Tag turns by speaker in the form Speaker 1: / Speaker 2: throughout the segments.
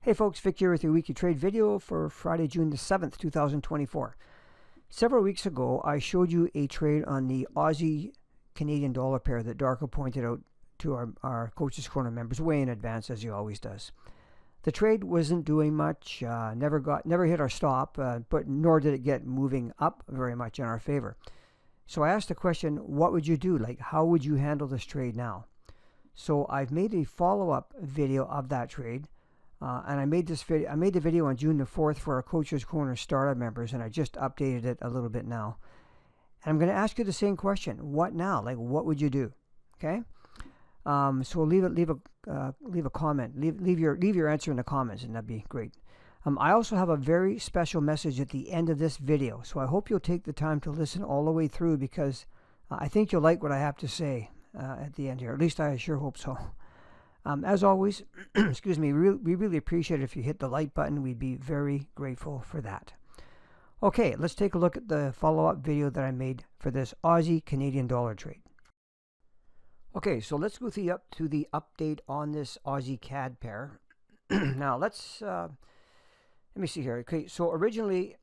Speaker 1: Hey folks, Vic here with your weekly trade video for Friday, June the 7th, 2024. Several weeks ago, I showed you a trade on the Aussie Canadian dollar pair that Darko pointed out to our Coach's Corner members way in advance, as he always does. The trade wasn't doing much, never hit our stop, but nor did it get moving up very much in our favor. So I asked the question, what would you do? Like, how would you handle this trade now? So I've made a follow-up video of that trade. And I made the video on June the 4th for our Coach's Corner startup members, and I just updated it a little bit now. And I'm going to ask you the same question: what now? Like, what would you do? Okay. So leave a comment, leave your answer in the comments, and that'd be great. I also have a very special message at the end of this video, so I hope you'll take the time to listen all the way through, because I think you'll like what I have to say at the end here. At least I sure hope so. As always, excuse me, we really appreciate it if you hit the like button. We'd be very grateful for that. Okay, let's take a look at the follow-up video that I made for this Aussie Canadian dollar trade. Okay, so let's go to the update on this Aussie CAD pair. Now let me see here. Okay, so originally,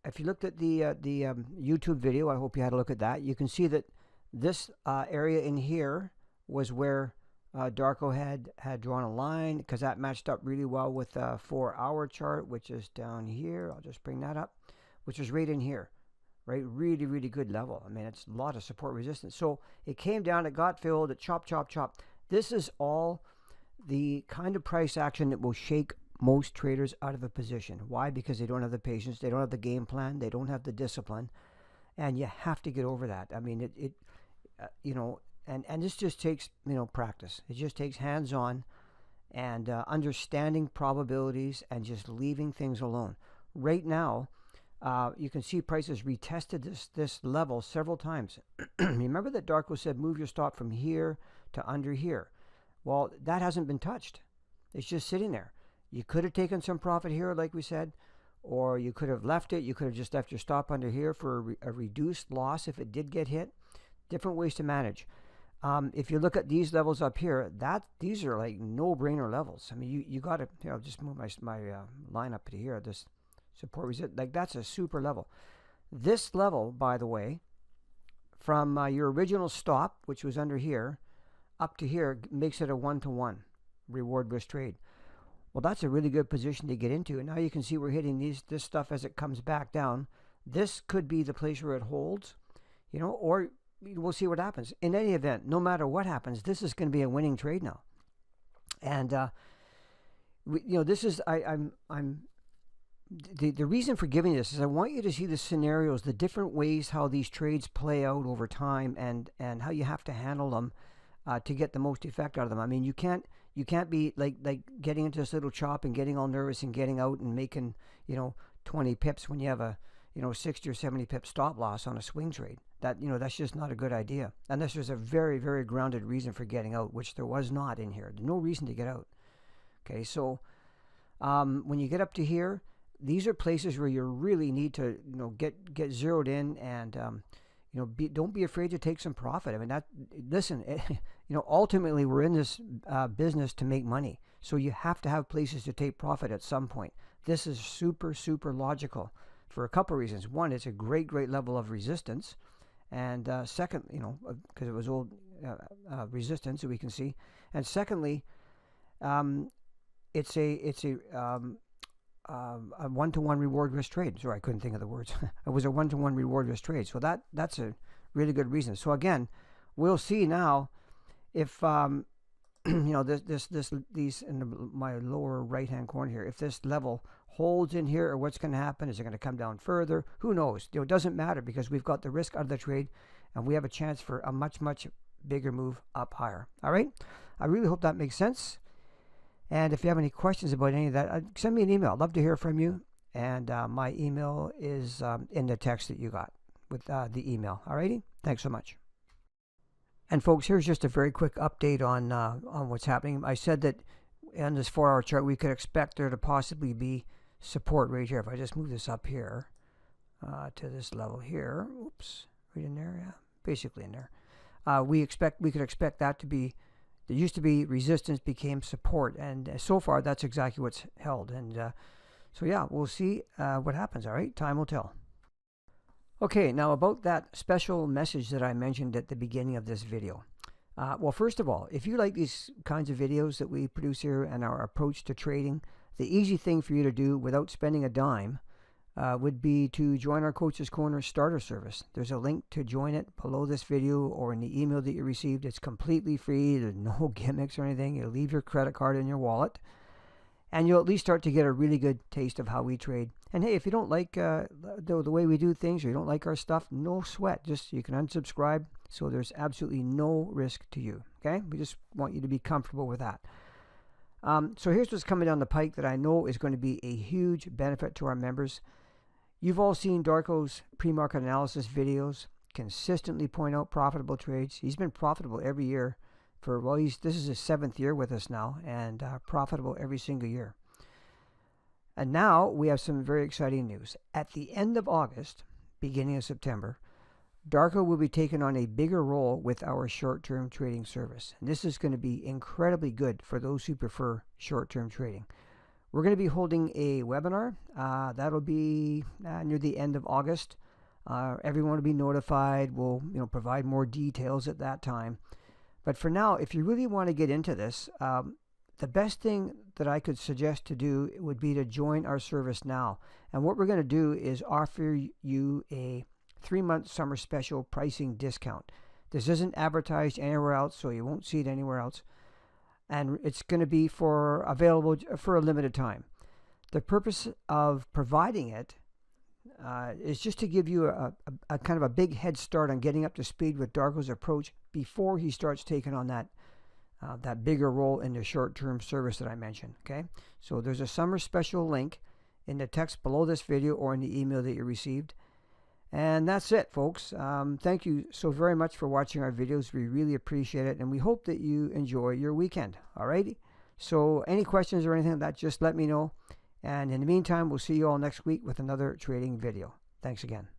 Speaker 1: if you looked at the YouTube video, I hope you had a look at that. You can see that this area in here was where Darko had drawn a line, because that matched up really well with a 4-hour chart, which is down here. I'll just bring that up, which is right in here, right? Really, really good level. I mean, it's a lot of support resistance. So it came down, it got filled, it chopped. This is all the kind of price action that will shake most traders out of a position. Why? Because they don't have the patience, they don't have the game plan, they don't have the discipline, and you have to get over that. I mean, you know. And this just takes, practice. It just takes hands-on and understanding probabilities and just leaving things alone. Right now, you can see prices retested this level several times. Remember that Darko said move your stop from here to under here. Well, that hasn't been touched. It's just sitting there. You could have taken some profit here, like we said, or you could have left it. You could have just left your stop under here for a reduced loss if it did get hit. Different ways to manage. If you look at these levels up here, these are like no-brainer levels. I mean, you got to, I'll just move my line up to here. This support resistance, like that's a super level. This level, by the way, from your original stop, which was under here, up to here, makes it a 1-to-1 reward risk trade. Well, that's a really good position to get into. And now you can see we're hitting this stuff as it comes back down. This could be the place where it holds, or we'll see what happens. In any event, no matter what happens, this is going to be a winning trade now. And this is the reason for giving this is I want you to see the scenarios, the different ways how these trades play out over time, and how you have to handle them to get the most effect out of them. I mean, you can't be like getting into this little chop and getting all nervous and getting out and making 20 pips when you have a 60 or 70 pip stop loss on a swing trade. That's just not a good idea, unless there's a very, very grounded reason for getting out, which there was not in here. There's no reason to get out. Okay, so when you get up to here, these are places where you really need to get zeroed in, and don't be afraid to take some profit. I mean, listen, ultimately we're in this business to make money, so you have to have places to take profit at some point. This is super, super logical for a couple of reasons. One, it's a great level of resistance. And second, because it was old resistance, so we can see. And secondly, it's a 1-to-1 reward risk trade. Sorry, I couldn't think of the words. It was a 1-to-1 reward risk trade. So that's a really good reason. So again, we'll see now if these in my lower right hand corner here, if this level holds in here, or what's going to happen. Is it going to come down further? Who knows? It doesn't matter, because we've got the risk out of the trade, and we have a chance for a much bigger move up higher. All right, I really hope that makes sense. And if you have any questions about any of that, send me an email. I'd love to hear from you, and my email is in the text that you got with the email. All righty, thanks so much. And folks, here's just a very quick update on what's happening. I said that in this 4-hour chart we could expect there to possibly be support right here. If I just move this up here to this level here, oops, right in there, yeah, basically in there. We could expect that to be There used to be resistance, became support, and so far that's exactly what's held. And so yeah, we'll see what happens. All right, time will tell. Okay, now about that special message that I mentioned at the beginning of this video. Well, first of all, if you like these kinds of videos that we produce here and our approach to trading, the easy thing for you to do without spending a dime would be to join our Coach's Corner starter service. There's a link to join it below this video or in the email that you received. It's completely free. There's no gimmicks or anything. You'll leave your credit card in your wallet, and you'll at least start to get a really good taste of how we trade. And hey, if you don't like the way we do things, or you don't like our stuff, no sweat. Just you can unsubscribe, so there's absolutely no risk to you. Okay? We just want you to be comfortable with that. So here's what's coming down the pike that I know is going to be a huge benefit to our members. You've all seen Darko's pre-market analysis videos, consistently point out profitable trades. He's been profitable every year for, well, this is his 7th year with us now, and profitable every single year. And now we have some very exciting news. At the end of August, beginning of September, Darko will be taking on a bigger role with our short-term trading service. And this is going to be incredibly good for those who prefer short-term trading. We're going to be holding a webinar. That'll be near the end of August. Everyone will be notified. We'll provide more details at that time. But for now, if you really want to get into this, the best thing that I could suggest to do would be to join our service now. And what we're going to do is offer you a 3-month summer special pricing discount. This isn't advertised anywhere else, so you won't see it anywhere else. And it's going to be available for a limited time. The purpose of providing it is just to give you a kind of a big head start on getting up to speed with Darko's approach before he starts taking on that bigger role in the short-term service that I mentioned. Okay, so there's a summer special link in the text below this video or in the email that you received. And that's it, folks. Thank you so very much for watching our videos. We really appreciate it, and we hope that you enjoy your weekend. Alrighty, so any questions or anything like that, just let me know. And in the meantime, we'll see you all next week with another trading video. Thanks again.